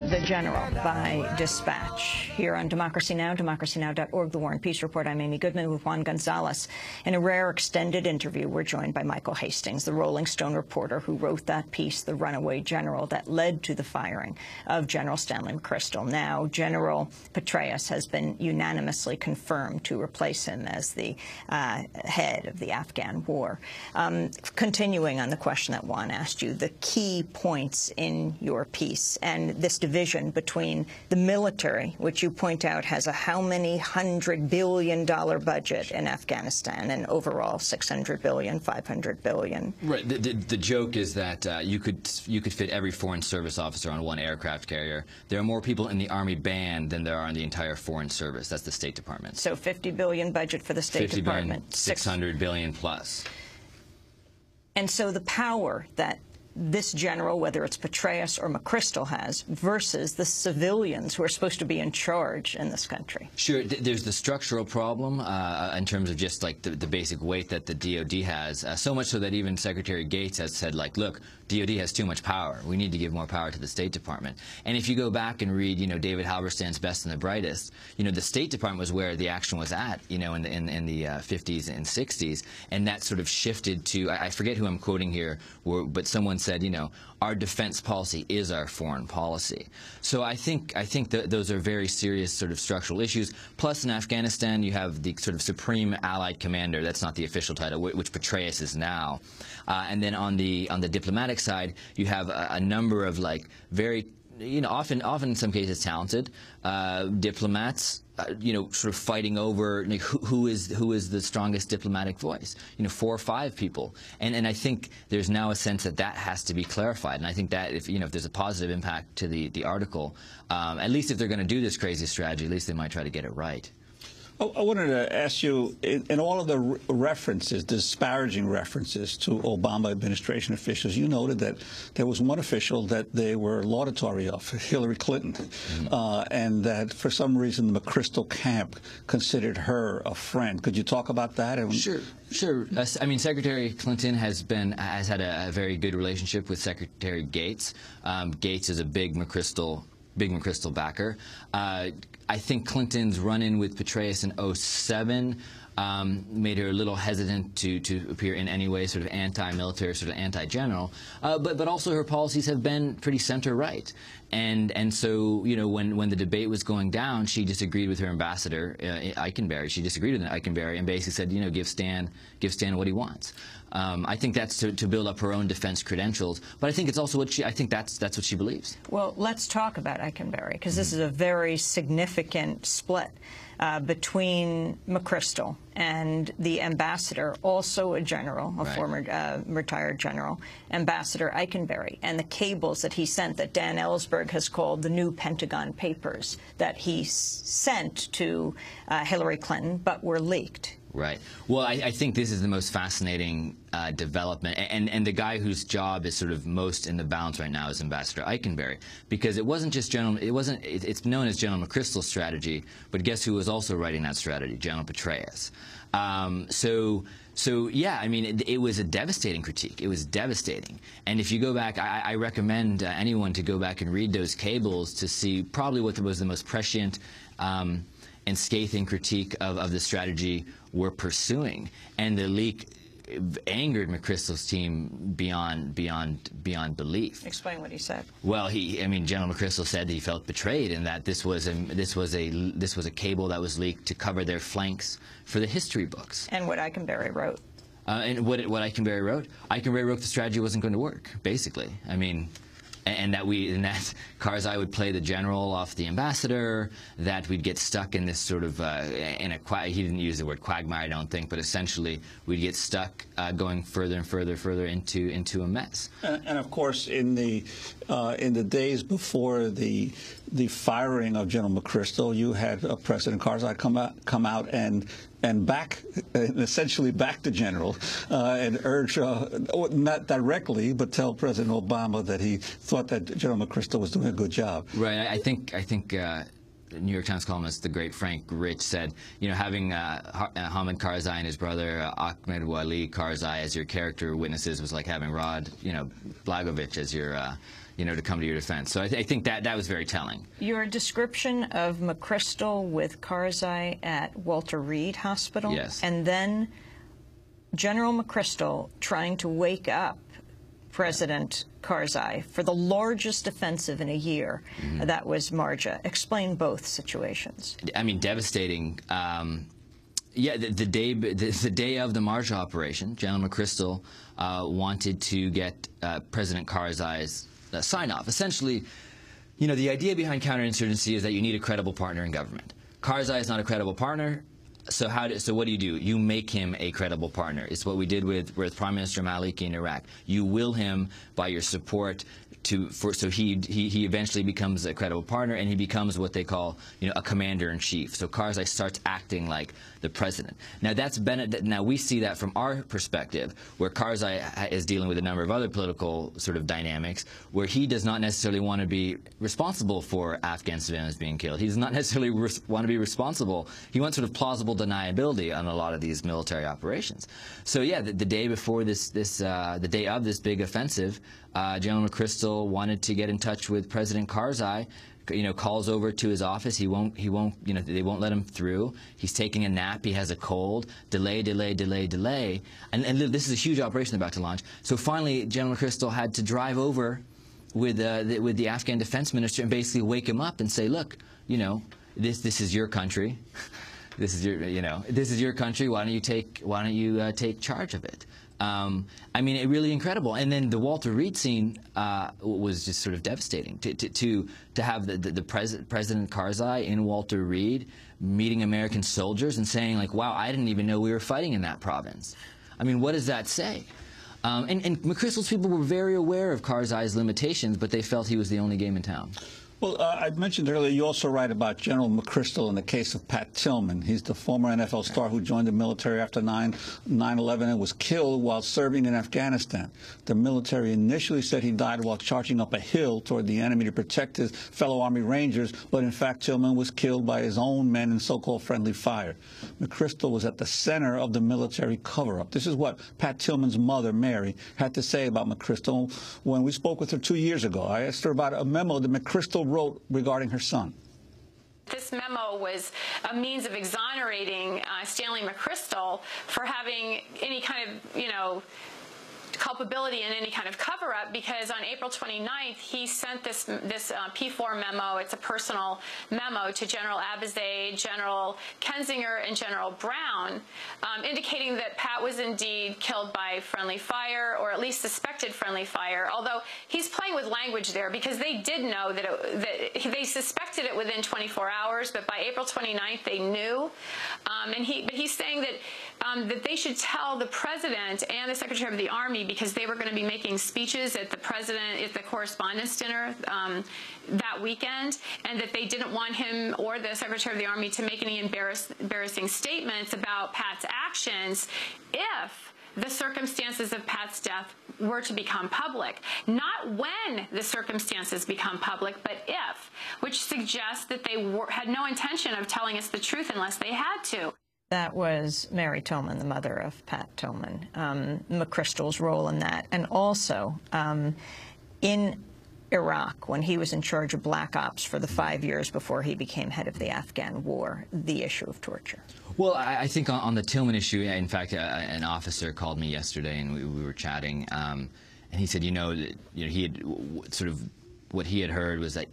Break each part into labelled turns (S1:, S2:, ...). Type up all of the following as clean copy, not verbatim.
S1: The General by Dispatch. Here on Democracy Now!, democracynow.org, The War and Peace Report. I'm Amy Goodman with Juan Gonzalez. In a rare extended interview, we're joined by Michael Hastings, the Rolling Stone reporter who wrote that piece, The Runaway General, that led to the firing of General Stanley McChrystal. Now, General Petraues has been unanimously confirmed to replace him as the head of the Afghan war. Continuing on the question that Juan asked you, the key points in your piece and this division between the military, which you point out has a how many $100 billion budget in Afghanistan, and overall $600 billion, $500 billion.
S2: Right. The joke is that you could fit every Foreign Service officer on one aircraft carrier. There are more people in the Army band than there are in the entire Foreign Service. That's the State Department.
S1: So $50 billion budget for the State Department.
S2: $600 billion plus.
S1: And so the power that this general, whether it's Petraues or McChrystal, has versus the civilians who are supposed to be in charge in this country.
S2: Sure. There's the structural problem in terms of just like the basic weight that the DOD has, so much so that even Secretary Gates has said, like, look, DOD has too much power. We need to give more power to the State Department. And if you go back and read, David Halberstam's Best and the Brightest, the State Department was where the action was at, in the 50s and 60s, and that sort of shifted to, I forget who I'm quoting here, but someone said, our defense policy is our foreign policy. So I think that those are very serious sort of structural issues. Plus, in Afghanistan, you have the sort of supreme allied commander. That's not the official title, which Petraues is now. And then on the diplomatic side, you have a number of very often in some cases talented diplomats, sort of fighting over who is the strongest diplomatic voice. 4 or 5 people, and I think there's now a sense that that has to be clarified. And I think that if there's a positive impact to the article, at least if they're going to do this crazy strategy, at least they might try to get it right.
S3: I wanted to ask you, in all of the references, disparaging references to Obama administration officials, you noted that there was one official that they were laudatory of, Hillary Clinton, and that for some reason the McChrystal camp considered her a friend. Could you talk about that?
S2: Sure. I mean, Secretary Clinton has had a very good relationship with Secretary Gates. Gates is a big McChrystal backer. I think Clinton's run-in with Petraues in 2007 made her a little hesitant to appear in any way sort of anti-military, sort of anti-general, but also her policies have been pretty center-right. And so, when the debate was going down, she disagreed with her ambassador, Eikenberry. She disagreed with Eikenberry and basically said, give Stan what he wants. I think that's to build up her own defense credentials, but I think it's also I think that's what she believes.
S1: Well, let's talk about Eikenberry, because this is a very significant split between McChrystal and the ambassador, also a general, a former retired general, Ambassador Eikenberry, and the cables that he sent that Dan Ellsberg has called the new Pentagon Papers that he sent to Hillary Clinton, but were leaked.
S2: Right. Well, I think this is the most fascinating development, and the guy whose job is sort of most in the balance right now is Ambassador Eikenberry, because it wasn't just it's known as General McChrystal's strategy, but guess who was also writing that strategy? General Petraues. So yeah, I mean, it was a devastating critique. It was devastating. And if you go back, I recommend anyone to go back and read those cables to see probably what was the most prescient and scathing critique of the strategy we're pursuing. And the leak angered McChrystal's team beyond belief.
S1: Explain what he said.
S2: Well, General McChrystal said that he felt betrayed, and that this was a cable that was leaked to cover their flanks for the history books.
S1: And what Eikenberry wrote.
S2: And what Eikenberry wrote? Eikenberry wrote the strategy wasn't going to work, basically. I mean, and that Karzai would play the general off the ambassador, that we'd get stuck in this sort of he didn't use the word quagmire, I don't think, but essentially we'd get stuck going further and further into a mess.
S3: And of course, in the days before the firing of General McChrystal, you had President Karzai come out and essentially back the general and urge, not directly, but tell President Obama that he thought that General McChrystal was doing a good job.
S2: Right. I think New York Times columnist, the great Frank Rich, said, having Hamid Karzai and his brother Ahmed Wali Karzai as your character witnesses was like having Rod, Blagovich as your to come to your defense. So I think that was very telling.
S1: Your description of McChrystal with Karzai at Walter Reed Hospital,
S2: yes,
S1: and then General McChrystal trying to wake up President Karzai for the largest offensive in a year, that was Marja. Explain both situations.
S2: I mean, devastating. Yeah, the day of the Marja operation, General McChrystal wanted to get President Karzai's sign-off. Essentially, the idea behind counterinsurgency is that you need a credible partner in government. Karzai is not a credible partner. So what do? You make him a credible partner. It's what we did with Prime Minister Maliki in Iraq. You will him by your support so he eventually becomes a credible partner, and he becomes what they call a commander-in-chief. So Karzai starts acting like the president. Now now we see that from our perspective, where Karzai is dealing with a number of other political sort of dynamics, where he does not necessarily want to be responsible for Afghan civilians being killed. He does not necessarily want to be responsible. He wants sort of plausible deniability on a lot of these military operations. So yeah, the day before the day of this big offensive, General McChrystal wanted to get in touch with President Karzai. Calls over to his office. They won't let him through. He's taking a nap. He has a cold. Delay. And this is a huge operation they're about to launch. So finally, General McChrystal had to drive over with the Afghan defense minister and basically wake him up and say, look, this is your country. This is your country. Why don't you take charge of it? I mean, it really incredible. And then the Walter Reed scene was just sort of devastating. To have the President Karzai in Walter Reed meeting American soldiers and saying, like, wow, I didn't even know we were fighting in that province. I mean, what does that say? And McChrystal's people were very aware of Karzai's limitations, but they felt he was the only game in town.
S3: Well, I mentioned earlier, you also write about General McChrystal in the case of Pat Tillman. He's the former NFL star who joined the military after 9/11 and was killed while serving in Afghanistan. The military initially said he died while charging up a hill toward the enemy to protect his fellow Army Rangers, but in fact Tillman was killed by his own men in so-called friendly fire. McChrystal was at the center of the military cover-up. This is what Pat Tillman's mother, Mary, had to say about McChrystal when we spoke with her 2 years ago. I asked her about a memo that McChrystal wrote regarding her son.
S4: This memo was a means of exonerating Stanley McChrystal for having any kind of, culpability in any kind of cover-up, because on April 29th, he sent this P4 memo. It's a personal memo to General Abizaid, General Kinzinger, and General Brown, indicating that Pat was indeed killed by friendly fire, or at least suspected friendly fire, although he's playing with language there, because they did know that they suspected it within 24 hours, but by April 29th, they knew. But he's saying that they should tell the President and the Secretary of the Army, because they were going to be making speeches at the Correspondents' Dinner that weekend, and that they didn't want him or the Secretary of the Army to make any embarrassing statements about Pat's actions if the circumstances of Pat's death were to become public. Not when the circumstances become public, but if, which suggests that they had no intention of telling us the truth unless they had to.
S1: That was Mary Tillman, the mother of Pat Tillman, McChrystal's role in that. And also in Iraq, when he was in charge of Black Ops for the 5 years before he became head of the Afghan war, the issue of torture.
S2: Well, I think on the Tillman issue, in fact, an officer called me yesterday and we were chatting, and he said, he had sort of what he had heard was that,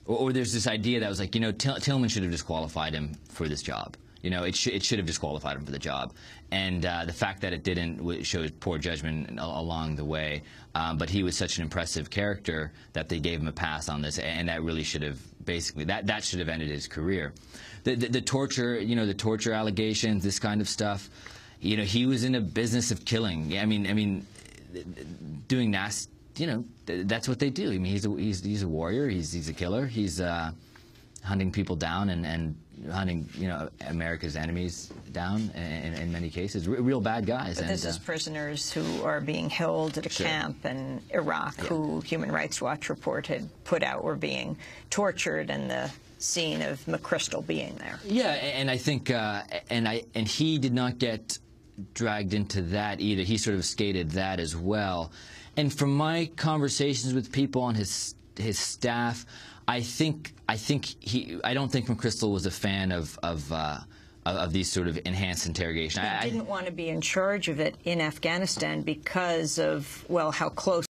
S2: or there's this idea that was like, Tillman should have disqualified him for this job. It should have disqualified him for the job. And the fact that it didn't shows poor judgment along the way. But he was such an impressive character that they gave him a pass on this, and that really should have basically that should have ended his career. The torture, the torture allegations, this kind of stuff. He was in a business of killing. I mean, doing nasty. That's what they do. I mean, he's a warrior. He's a killer. He's hunting people down and hunting, America's enemies down in many cases. Real bad guys.
S1: But this is prisoners who are being held at a camp in Iraq who Human Rights Watch report had put out were being tortured, and the scene of McChrystal being there.
S2: Yeah, and I think, and he did not get dragged into that either. He sort of skated that as well. And from my conversations with people on his staff, I don't think McChrystal was a fan of these sort of enhanced interrogation.
S1: He didn't want to be in charge of it in Afghanistan because of, well, how close